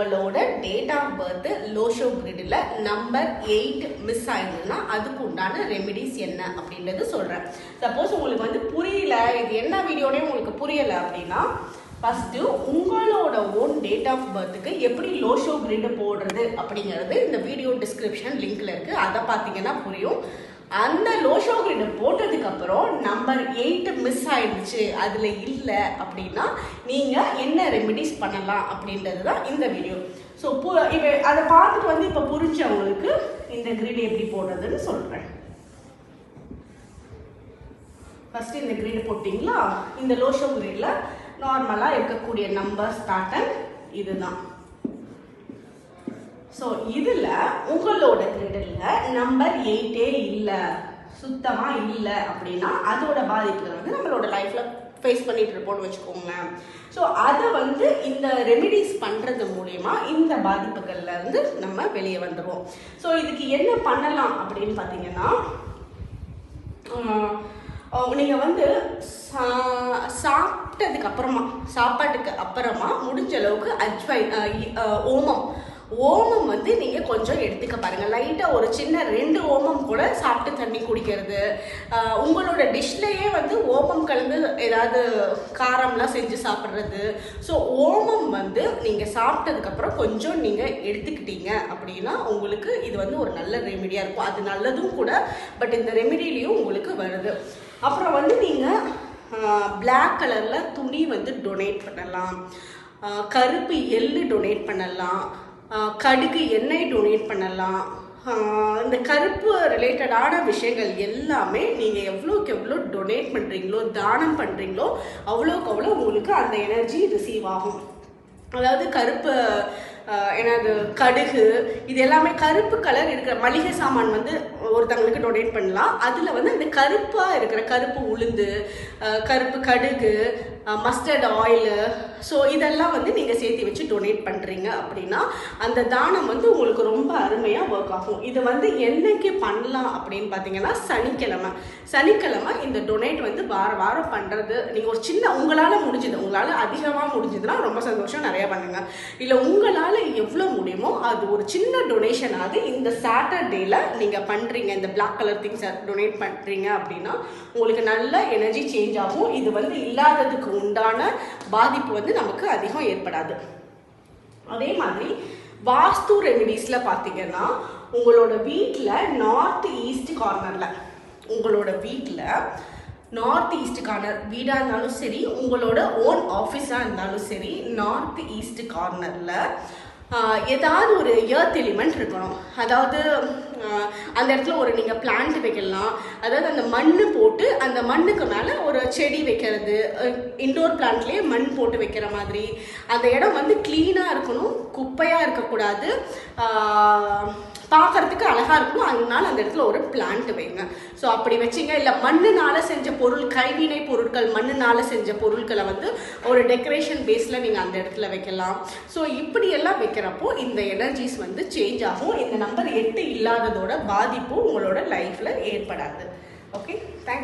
உங்களோட date of birth Lo Shu கிரிட்ல number 8 miss ஆயிடுதுன்னா அதுக்கு உண்டான ரெமிடிஸ் என்ன அப்படின்றது சொல்றேன். சப்போஸ் உங்களுக்கு வந்து புரியல, இது என்ன வீடியோனே உங்களுக்கு புரியல அப்படின்னா ஃபர்ஸ்ட் உங்களோட ஓன் டேட் ஆஃப் பர்த்துக்கு எப்படி லோஷோ கிரிட் போடுறது அப்படிங்கிறது இந்த வீடியோ டிஸ்கிரிப்ஷன் லிங்க்ல இருக்கு. அதை பார்த்தீங்கன்னா புரியும். அந்த லோஷோ கிரிட் போட்டதுக்கு அப்புறம் நம்பர் 8 மிஸ் ஆயிடுச்சு, அதுல இல்லை அப்படின்னா நீங்க என்ன ரெமிடிஸ் பண்ணலாம் அப்படின்றது தான் இந்த வீடியோ. ஸோ இப்போ அதை பார்த்துட்டு வந்து இப்போ புரிஞ்சவங்களுக்கு இந்த கிரிட் எப்படி போடுறதுன்னு சொல்றேன். ஃபர்ஸ்ட் இந்த கிரிட் போட்டிங்களா, இந்த லோஷோ கிரிட்ல நார்மலா இருக்கக்கூடிய நம்பர்ஸ் பேட்டர்ன் இதுதான். ஸோ இதில் உங்களோட கிரிடில் நம்பர் 8 இல்லை, சுத்தமாக இல்லை அப்படின்னா அதோட பாதிப்புகள் வந்து நம்மளோட லைஃப்பில் ஃபேஸ் பண்ணிட்டு இருப்போம்னு வச்சுக்கோங்களேன். ஸோ அதை வந்து இந்த ரெமிடிஸ் பண்ணுறது மூலயமா இந்த பாதிப்புகள்ல இருந்து நம்ம வெளியே வந்துடுவோம். ஸோ இதுக்கு என்ன பண்ணலாம் அப்படின்னு பார்த்தீங்கன்னா, நீங்கள் வந்து சாப்பாட்டுக்கு அப்புறமா முடிஞ்ச அளவுக்கு ஓமம் வந்து நீங்கள் கொஞ்சம் எடுத்துக்க பாருங்கள். லைட்டாக ஒரு சின்ன 2 ஓமம் கூட சாப்பிட்டு தண்ணி குடிக்கிறது, உங்களோட டிஷ்லேயே வந்து ஓமம் கலந்து ஏதாவது காரம்லாம் செஞ்சு சாப்பிட்றது. ஸோ ஓமம் வந்து நீங்கள் சாப்பிட்டதுக்கப்புறம் கொஞ்சம் நீங்கள் எடுத்துக்கிட்டீங்க அப்படின்னா உங்களுக்கு இது வந்து ஒரு நல்ல ரெமிடியாக இருக்கும். அது நல்லதும் கூட, பட் இந்த ரெமிடிலையும் உங்களுக்கு வருது. அப்புறம் வந்து நீங்கள் பிளாக் கலரில் துணி வந்து டொனேட் பண்ணலாம், கருப்பு எள்ளு டொனேட் பண்ணலாம், கடுகு எண்ணெய் டொனேட் பண்ணலாம். இந்த கருப்பு ரிலேட்டடான விஷயங்கள் எல்லாமே நீங்கள் எவ்வளோக்கு எவ்வளோ டொனேட் பண்ணுறீங்களோ, தானம் பண்ணுறீங்களோ அவ்வளோக்கு அவ்வளோ உங்களுக்கு அந்த எனர்ஜி ரிசீவ் ஆகும். அதாவது கருப்பு என்னது கடுகு இது எல்லாமே கருப்பு கலர் இருக்கிற மளிகை சாமான் வந்து ஒருத்தவங்களுக்கு டொனேட் பண்ணலாம். அதில் வந்து அந்த கருப்பாக இருக்கிற கருப்பு உளுந்து, கருப்பு கடுகு, மஸ்டர்ட் ஆயிலு, ஸோ இதெல்லாம் வந்து நீங்கள் சேர்த்து வச்சு டொனேட் பண்ணுறீங்க அப்படின்னா அந்த தானம் வந்து உங்களுக்கு ரொம்ப அருமையாக ஒர்க் ஆகும். இது வந்து என்னைக்கு பண்ணலாம் அப்படின்னு பார்த்தீங்கன்னா சனிக்கிழமை இந்த டொனேட் வந்து வாரம் பண்ணுறது. நீங்கள் ஒரு சின்ன உங்களால் அதிகமாக முடிஞ்சதுன்னா ரொம்ப சந்தோஷம், நிறையா பண்ணுங்க. இல்லை உங்களால் எவ்வளோ முடியுமோ அது ஒரு சின்ன டொனேஷன் ஆகுது இந்த சாட்டர்டேல நீங்கள் பண்ணுறீங்க, இந்த பிளாக் கலர் திங்ஸ் டொனேட் பண்ணுறீங்க அப்படின்னா உங்களுக்கு நல்ல எனர்ஜி சேஞ்ச் ஆகும். இது வந்து இல்லாததுக்கு உண்டான பாதிப்பு வந்து நமக்கு அதிகம் ஏற்படாது. அதே மாதிரி வாஸ்து ரெமிடிஸ்ல பார்த்தீங்கன்னா உங்களோட வீட்டில் நார்த் ஈஸ்ட் கார்னர் வீடாக இருந்தாலும் சரி, உங்களோட ஓன் ஆஃபீஸாக இருந்தாலும் சரி, நார்த் ஈஸ்ட் கார்னரில் ஏதாவது ஒரு எர்த் எலிமெண்ட் இருக்கணும். அதாவது அந்த இடத்துல ஒரு நீங்கள் பிளான்ட் வைக்கலாம். அதாவது அந்த மண் போட்டு அந்த மண்ணுக்கு மேலே ஒரு செடி வைக்கிறது, இன்டோர் பிளான்ட்லேயே மண் போட்டு வைக்கிற மாதிரி. அந்த இடம் வந்து க்ளீனாக இருக்கணும், குப்பையாக இருக்கக்கூடாது, பார்க்கறதுக்கு அழகாக இருக்கணும். அதனால அந்த இடத்துல ஒரு பிளான்ட் வைங்க. ஸோ அப்படி வச்சிங்க. இல்லை மண்ணுனால செஞ்ச பொருள், கைவினை பொருட்கள், மண்ணுனால செஞ்ச பொருட்களை வந்து ஒரு டெக்கரேஷன் பேஸில் நீங்கள் அந்த இடத்துல வைக்கலாம். ஸோ இப்படியெல்லாம் வைக்கிறப்போ இந்த எனர்ஜிஸ் வந்து சேஞ்ச் ஆகும். இந்த நம்பர் 8 இல்லாததோட பாதிப்பும் உங்களோட லைஃப்பில் ஏற்படாது. Okay, thanks.